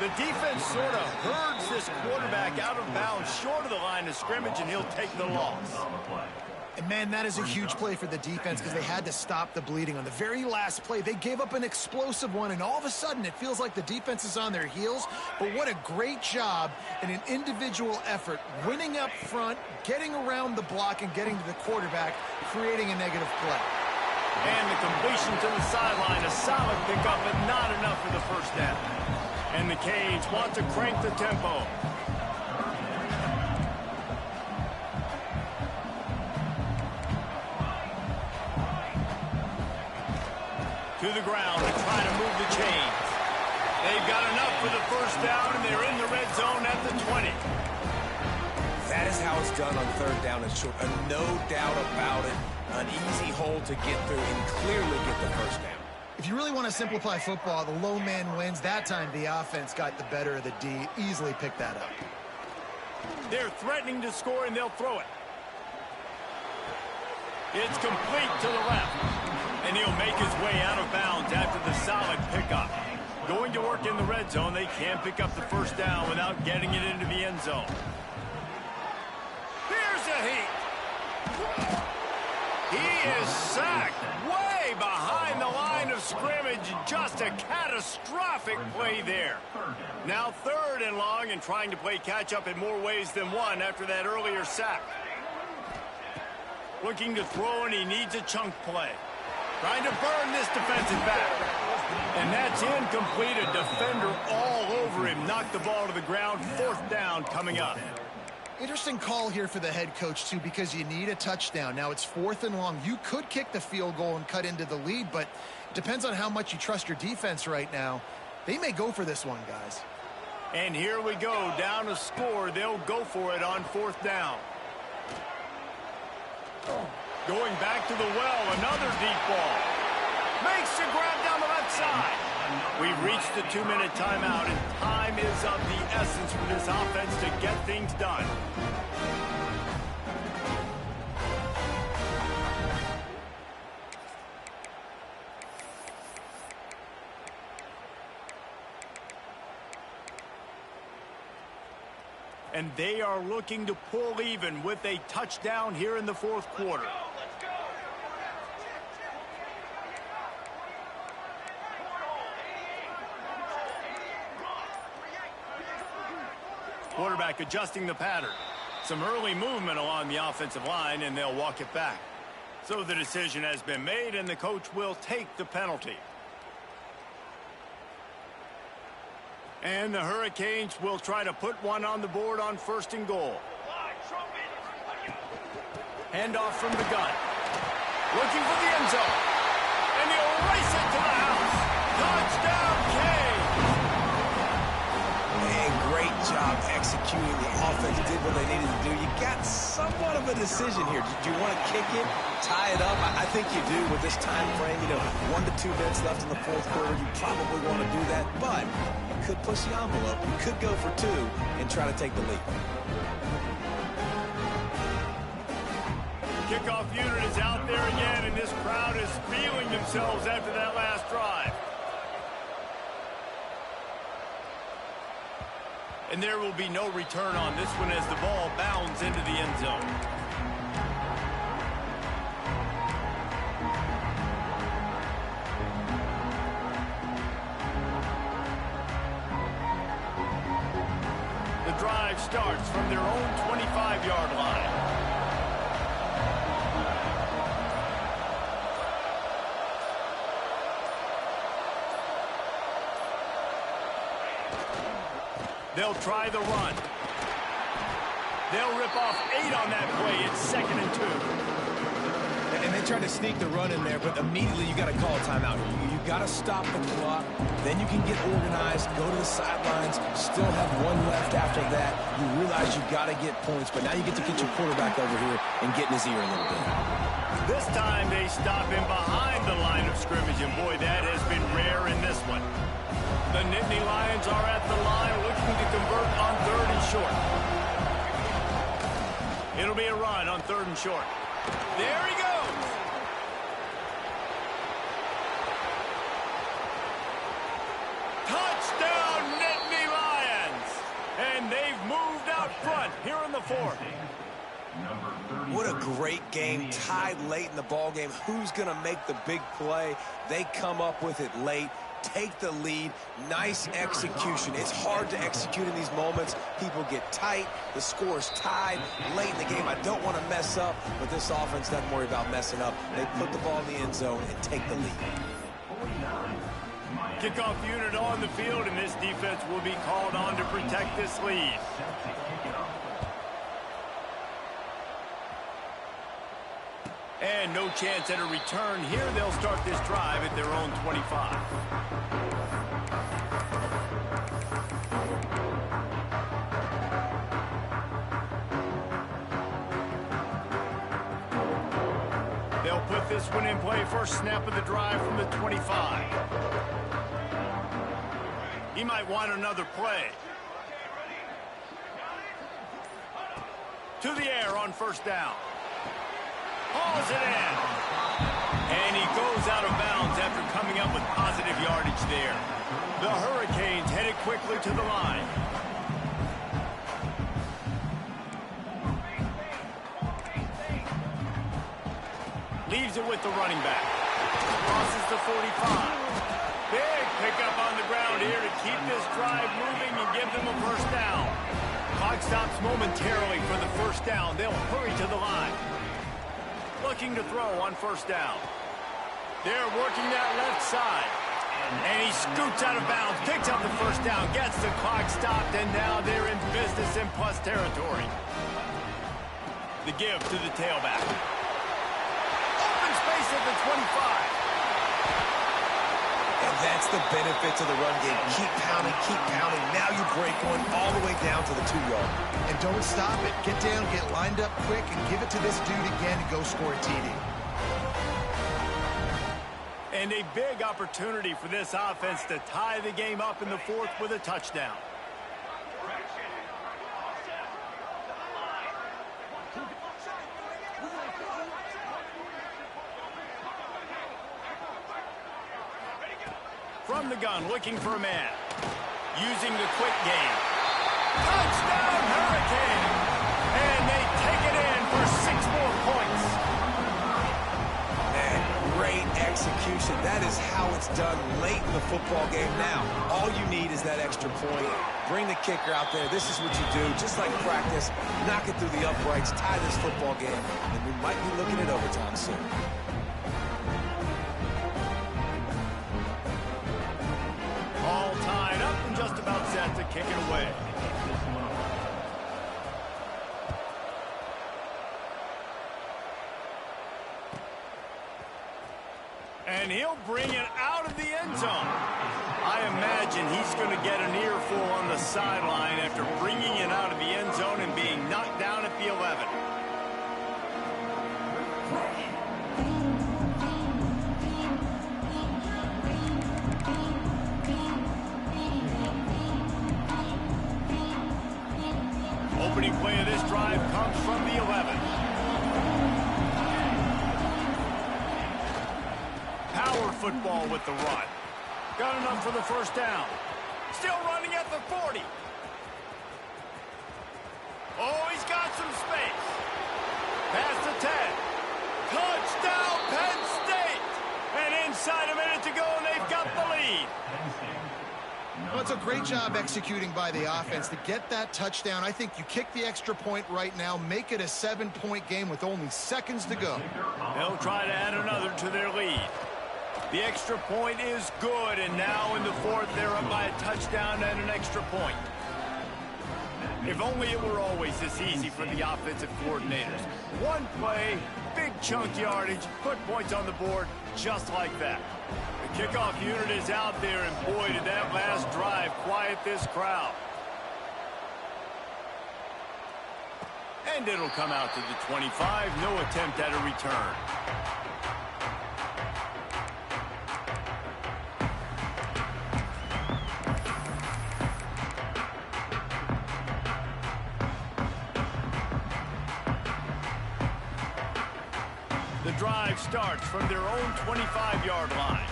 The defense sort of herds this quarterback out of bounds short of the line of scrimmage, and he'll take the loss. And, man, that is a huge play for the defense because they had to stop the bleeding. On the very last play, they gave up an explosive one, and all of a sudden it feels like the defense is on their heels. But what a great job in an individual effort, winning up front, getting around the block, and getting to the quarterback, creating a negative play. And the completion to the sideline, a solid pickup, but not enough for the first down. And the Canes want to crank the tempo. To the ground to try to move the chains. They've got enough for the first down, and they're in the red zone at the 20. That is how it's done on 3rd down and short. No doubt about it. An easy hole to get through and clearly get the first down. If you really want to simplify football, the low man wins. That time the offense got the better of the D. Easily picked that up. They're threatening to score, and they'll throw it. It's complete to the left. And he'll make his way out of bounds after the solid pickup. Going to work in the red zone, they can't pick up the first down without getting it into the end zone. Here's a heat. He is sacked way behind the line of scrimmage. Just a catastrophic play there. Now 3rd and long, and trying to play catch-up in more ways than one after that earlier sack. Looking to throw, and he needs a chunk play. Trying to burn this defensive back. And that's incomplete. A defender all over him. Knocked the ball to the ground. 4th down coming up. Interesting call here for the head coach, too, because you need a touchdown. Now it's 4th and long. You could kick the field goal and cut into the lead, but it depends on how much you trust your defense right now. They may go for this one, guys. And here we go. Down to score. They'll go for it on 4th down. Going back to the well, another deep ball. Makes the grab down the left side. We've reached the 2-minute timeout, and time is of the essence for this offense to get things done. And they are looking to pull even with a touchdown here in the 4th quarter. Quarterback adjusting the pattern. Some early movement along the offensive line, and they'll walk it back. So the decision has been made, and the coach will take the penalty. And the Hurricanes will try to put one on the board on 1st and goal. Handoff from the gun. Looking for the end zone. And he'll race it to the house. Touchdown, Canes! And great job executing. The offense did what they needed to do. You got somewhat of a decision here. Do you want to kick it, tie it up? I think you do with this time frame. 1 to 2 minutes left in the fourth quarter. You probably want to do that, but you could push the envelope. You could go for 2 and try to take the lead. Kickoff unit is out there again, and this crowd is feeling themselves after that last drive. And there will be no return on this one as the ball bounds into the end zone. The drive starts from their own 25-yard line. They'll try the run. They'll rip off 8 on that play. It's 2nd and 2. And they tried to sneak the run in there, but immediately you got to call a timeout. You got to stop the clock. Then you can get organized, go to the sidelines, still have 1 left after that. You realize you got to get points, but now you get to get your quarterback over here and get in his ear a little bit. This time they stop him behind the line of scrimmage, and boy, that has been rare in this one. The Nittany Lions are at the line looking to convert on 3rd and short. It'll be a run on 3rd and short. There he goes. Touchdown, Nittany Lions. And they've moved out front here in the 4th. What a great game, tied late in the ball game. Who's going to make the big play? They come up with it late, take the lead. Nice execution. It's hard to execute in these moments. People get tight. The score's tied late in the game. I don't want to mess up, but this offense doesn't worry about messing up. They put the ball in the end zone and take the lead. Kickoff unit on the field, and this defense will be called on to protect this lead. And no chance at a return here. They'll start this drive at their own 25. They'll put this one in play. First snap of the drive from the 25. He might want another play. To the air on 1st down. Hauls it in. And he goes out of bounds after coming up with positive yardage there. The Hurricanes headed quickly to the line. Leaves it with the running back. Crosses the 45. Big pickup on the ground here to keep this drive moving and give them a 1st down. Clock stops momentarily for the 1st down. They'll hurry to the line. Looking to throw on 1st down. They're working that left side. And he scoots out of bounds, picks up the 1st down, gets the clock stopped, and now they're in business in plus territory. The give to the tailback. Open space at the 25. And that's the benefit to the run game. Keep pounding, keep pounding. Now you break one all the way down to the 2-yard. And don't stop it. Get down, get lined up quick, and give it to this dude again and go score a TD. And a big opportunity for this offense to tie the game up in the 4th with a touchdown. From the gun, looking for a man. Using the quick game. Touchdown, Hurricane! And they take it in for 6 more points. And great execution. That is how it's done late in the football game now. All you need is that extra point. Bring the kicker out there. This is what you do. Just like practice, knock it through the uprights, tie this football game, and we might be looking at overtime soon. All tied up and just about set to kick it away. And he'll bring it out of the end zone. I imagine he's going to get an earful on the sideline after bringing it out of the end zone and being knocked down at the 11. Opening play of this drive comes from the 11. Power football with the run. Got enough for the first down. Still running at the 40. Oh, he's got some space. Past the 10. Touchdown, Penn State! And inside a minute to go, and they've got the lead. Well, it's a great job executing by the offense to get that touchdown. I think you kick the extra point right now, make it a 7-point game with only seconds to go. They'll try to add another to their lead. The extra point is good, and now in the fourth, they're up by a touchdown and an extra point. If only it were always this easy for the offensive coordinators. One play, big chunk yardage, put points on the board just like that. The kickoff unit is out there, and boy, did that last drive quiet this crowd. And it'll come out to the 25, no attempt at a return. The drive starts from their own 25-yard line.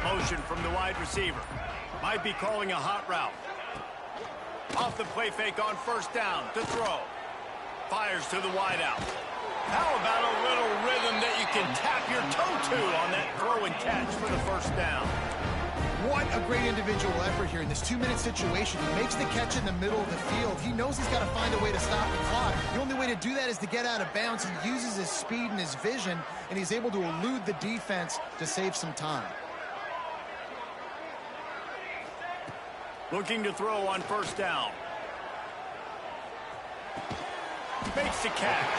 Motion from the wide receiver. Might be calling a hot route. Off the play fake on first down to throw. Fires to the wideout. How about a little rhythm that you can tap your toe to on that throw and catch for the first down? What a great individual effort here in this 2-minute situation. He makes the catch in the middle of the field. He knows he's got to find a way to stop the clock. The only way to do that is to get out of bounds. He uses his speed and his vision, and he's able to elude the defense to save some time. Looking to throw on first down. Makes the catch.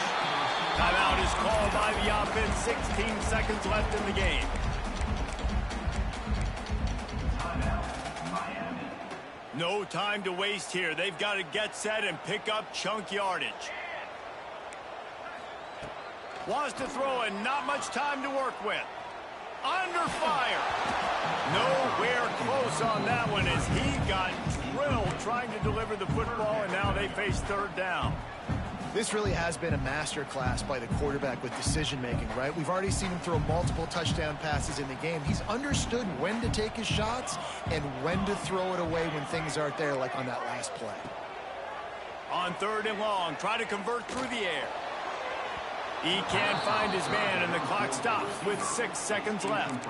Timeout is called by the offense. 16 seconds left in the game. No time to waste here. They've got to get set and pick up chunk yardage. Wants to throw and not much time to work with. Under fire. Nowhere close on that one as he got drilled trying to deliver the football, and now they face third down. This really has been a masterclass by the quarterback with decision-making, right? We've already seen him throw multiple touchdown passes in the game. He's understood when to take his shots and when to throw it away when things aren't there, like on that last play. On third and long, try to convert through the air. He can't find his man, and the clock stops with 6 seconds left.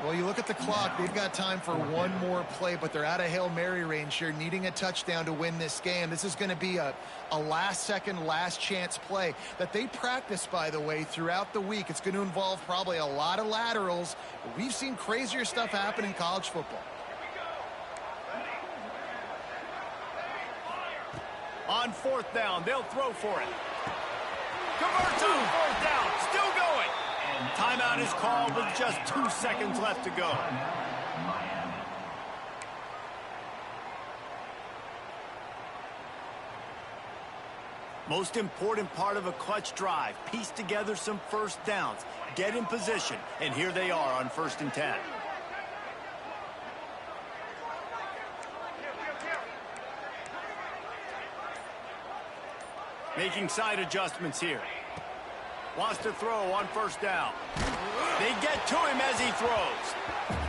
Well, you look at the clock, they've got time for one more play, but they're out of Hail Mary range here, needing a touchdown to win this game. This is going to be a last-second, last-chance play that they practice, by the way, throughout the week. It's going to involve probably a lot of laterals. But we've seen crazier stuff happen in college football. On fourth down, they'll throw for it. Converts on fourth down, still going. Timeout is called with just 2 seconds left to go. Most important part of a clutch drive, piece together some first downs, get in position, and here they are on 1st and 10. Making side adjustments here. Wants to throw on first down. They get to him as he throws.